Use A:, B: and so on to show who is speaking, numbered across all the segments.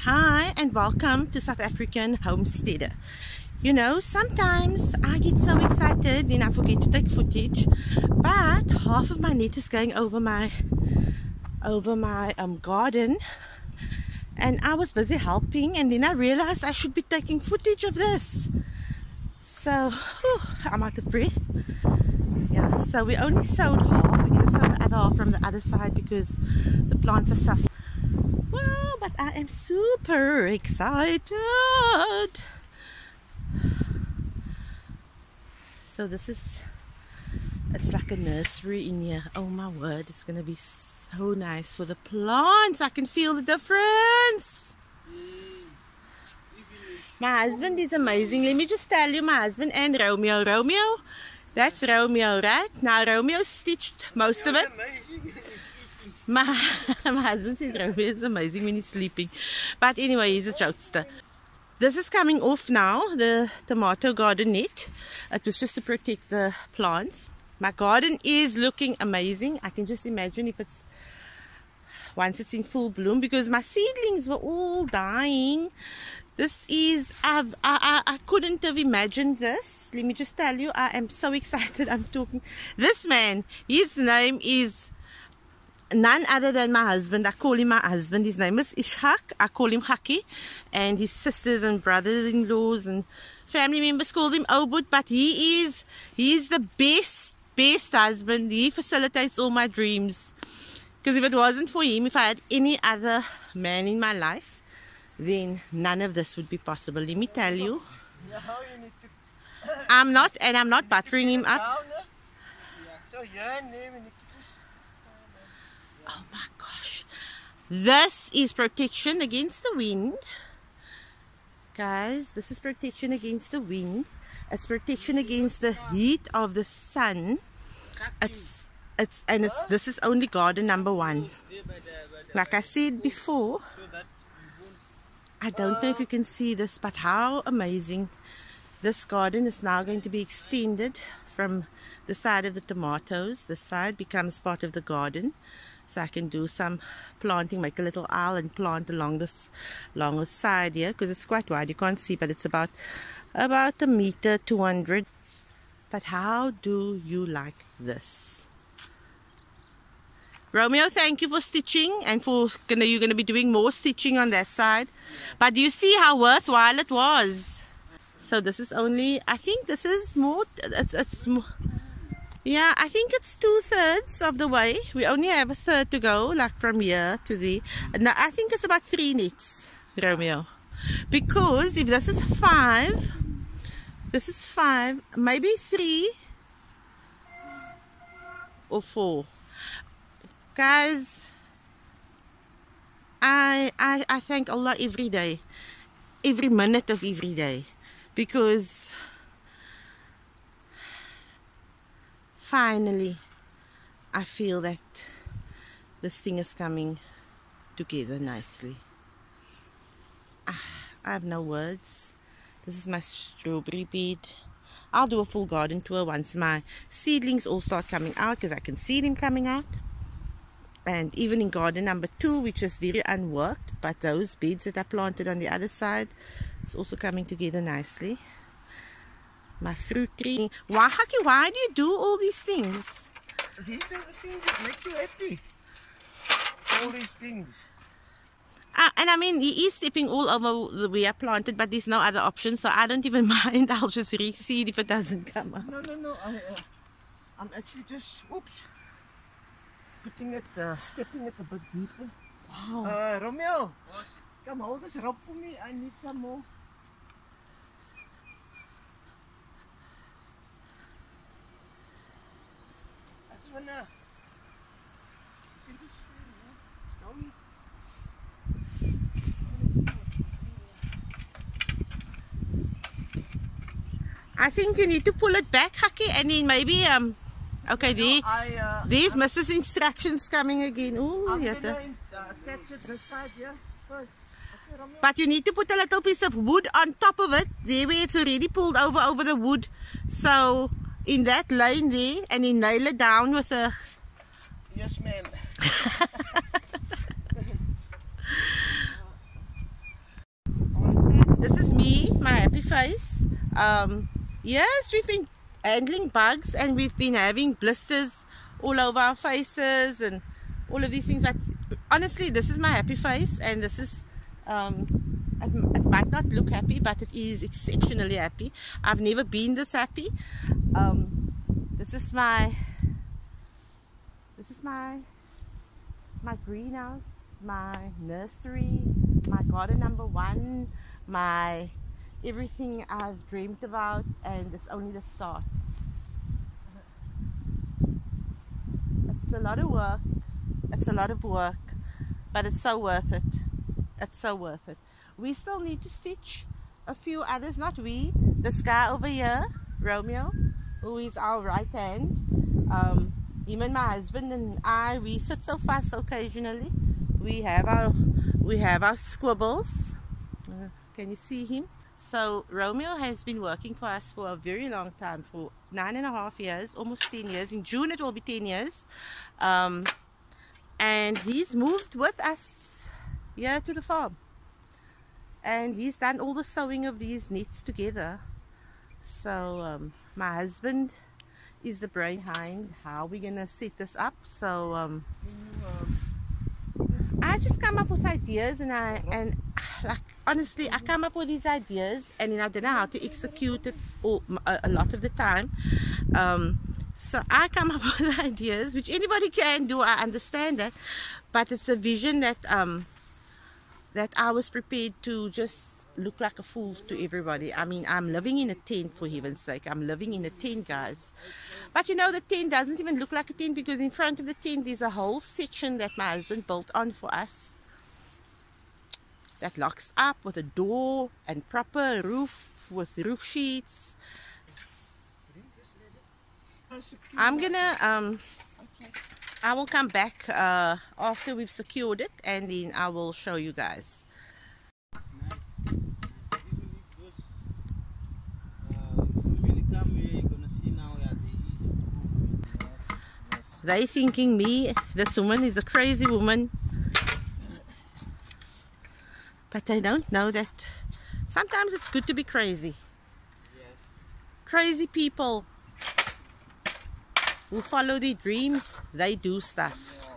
A: Hi and welcome to South African Homesteader. You know, sometimes I get so excited and I forget to take footage, but half of my net is going over my garden, and I was busy helping, and then I realized I should be taking footage of this. So I'm out of breath. Yeah, so we only sowed half. We're going to sow the other half from the other side because the plants are suffering. Wow, but I am super excited. So this is, it's like a nursery in here. Oh my word, it's going to be so nice for the plants. I can feel the difference. My husband is amazing. Let me just tell you, my husband and Romeo. Romeo, that's Romeo, right? Now Romeo stitched most of it. My husband said Romeo is amazing when he's sleeping. But anyway, he's a jokester. This is coming off now, the tomato garden net. It was just to protect the plants. My garden is looking amazing. I can just imagine if it's, once it's in full bloom, because my seedlings were all dying. This is, I couldn't have imagined this. Let me just tell you, I am so excited. I'm talking. This man, his name is none other than my husband. I call him my husband. His name is Ishak. I call him Haki. And his sisters and brothers-in-laws and family members calls him Obud. But he is the best husband. He facilitates all my dreams. Because if it wasn't for him, if I had any other man in my life, then none of this would be possible. Let me tell you. I'm not buttering him up. Oh my gosh. This is protection against the wind. Guys, this is protection against the wind. It's protection against the heat of the sun. This is only garden number 1. Like I said before, I don't know if you can see this, but how amazing. This garden is now going to be extended from the side of the tomatoes. The side becomes part of the garden. So I can do some planting, make a little aisle and plant along the side here, because it's quite wide. You can't see, but it's about a meter, 200. But how do you like this? Romeo, thank you for stitching, and you're gonna be doing more stitching on that side. But do you see how worthwhile it was? So this is only, I think this is more, it's more. Yeah, I think it's 2/3 of the way. We only have a third to go, like from here to there. And I think it's about 3 nets, Romeo. Because if this is 5, maybe 3 or 4. Guys, I thank Allah every day, every minute of every day, because finally I feel that this thing is coming together nicely. I have no words. This is my strawberry bed. I'll do a full garden tour once my seedlings all start coming out, because I can see them coming out. And even in garden number 2, which is very unworked, but those beds that I planted on the other side is also coming together nicely. My fruit tree. Why do you do all these things?
B: These are the things that make you happy. All these things.
A: And I mean, he is stepping all over the way I planted, but there's no other option, so I don't even mind. I'll just reseed if it doesn't come up.
B: No. I'm actually just, putting it, stepping it a bit deeper.
A: Wow.
B: Romeo, what? Come hold this rope for me. I need some more. That's one.
A: I think you need to pull it back, Haki, and then maybe okay, there's Mrs. Instructions coming again. Ooh,
B: attach it this side here first. Okay,
A: but you need to put a little piece of wood on top of it, there where it's already pulled over the wood. So in that lane there, and then nail it down with a...
B: Yes, ma'am.
A: my happy face. Yes, we've been handling bugs and we've been having blisters all over our faces and all of these things, but honestly this is my happy face, and this is it might not look happy, but it is exceptionally happy. I've never been this happy. This is my greenhouse, my nursery, my garden number one, my everything I've dreamed about, and it's only the start. It's a lot of work. It's a lot of work, but it's so worth it. It's so worth it. We still need to stitch a few others, not we, this guy over here, Romeo, who is our right hand. Him and my husband and I, we sit so fast occasionally. We have our squibbles. Can you see him? So Romeo has been working for us for a very long time, for 9.5 years, almost 10 years. In June it will be 10 years. And he's moved with us here to the farm. And he's done all the sewing of these nets together. So my husband is the brain behind how we're gonna set this up. So I just come up with ideas, and like honestly I come up with these ideas and then I don't know how to execute it a lot of the time. So I come up with ideas, which anybody can do, I understand that, but it's a vision that that I was prepared to just look like a fool to everybody. I mean, I'm living in a tent, for heaven's sake. I'm living in a tent, guys. But you know, the tent doesn't even look like a tent, because in front of the tent there's a whole section that my husband built on for us that locks up with a door and proper roof with roof sheets. I'm gonna I will come back after we've secured it, and then I will show you guys. They thinking me, this woman is a crazy woman, but they don't know that sometimes it's good to be crazy. Yes. Crazy people who follow their dreams, they do stuff,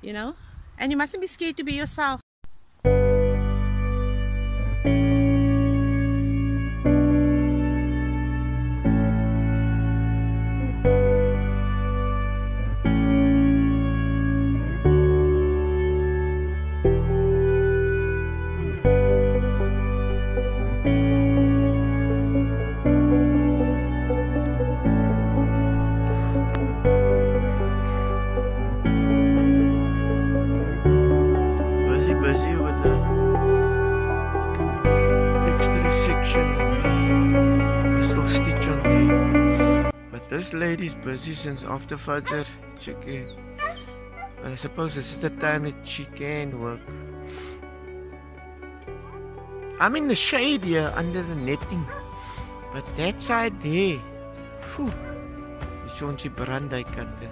A: you know, and you mustn't be scared to be yourself.
B: Busy with the extra section. Still stitch on there. But this lady's busy since after Fajr. Check it. I suppose this is the time that she can work. I'm in the shade here under the netting. But that side there, phew, is ons die brandheidkante.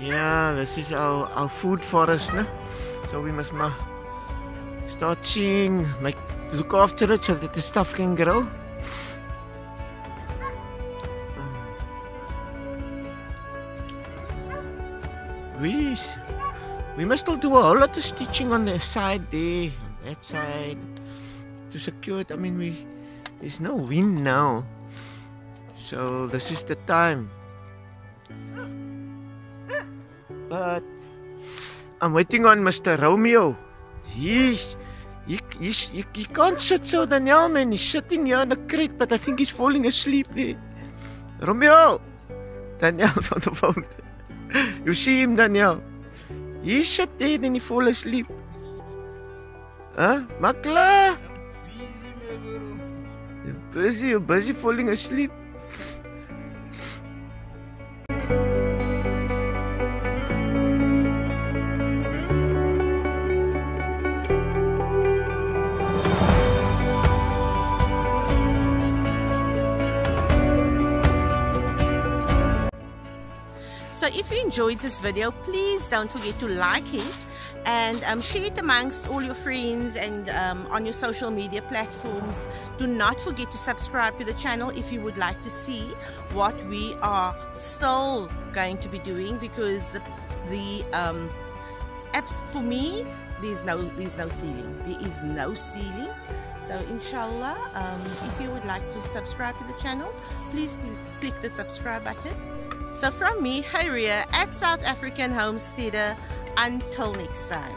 B: Yeah, this is our food forest, no? So we must start seeing, look after it so that the stuff can grow. We must still do a whole lot of stitching on the side there, on that side, to secure it. I mean, there's no wind now, so this is the time. But I'm waiting on Mr. Romeo. He can't sit so, Danielle, man. He's sitting here in the crate, but I think he's falling asleep there. Romeo! Danielle's on the phone. You see him, Danielle? He sit there and he fall asleep. Huh? Makla! You're busy falling asleep.
A: So if you enjoyed this video, please don't forget to like it and share it amongst all your friends and on your social media platforms. Do not forget to subscribe to the channel if you would like to see what we are still going to be doing, because the apps, for me, there's no ceiling. There is no ceiling. So inshallah, if you would like to subscribe to the channel, please click the subscribe button. So from me, Haria at South African Homesteader, until next time.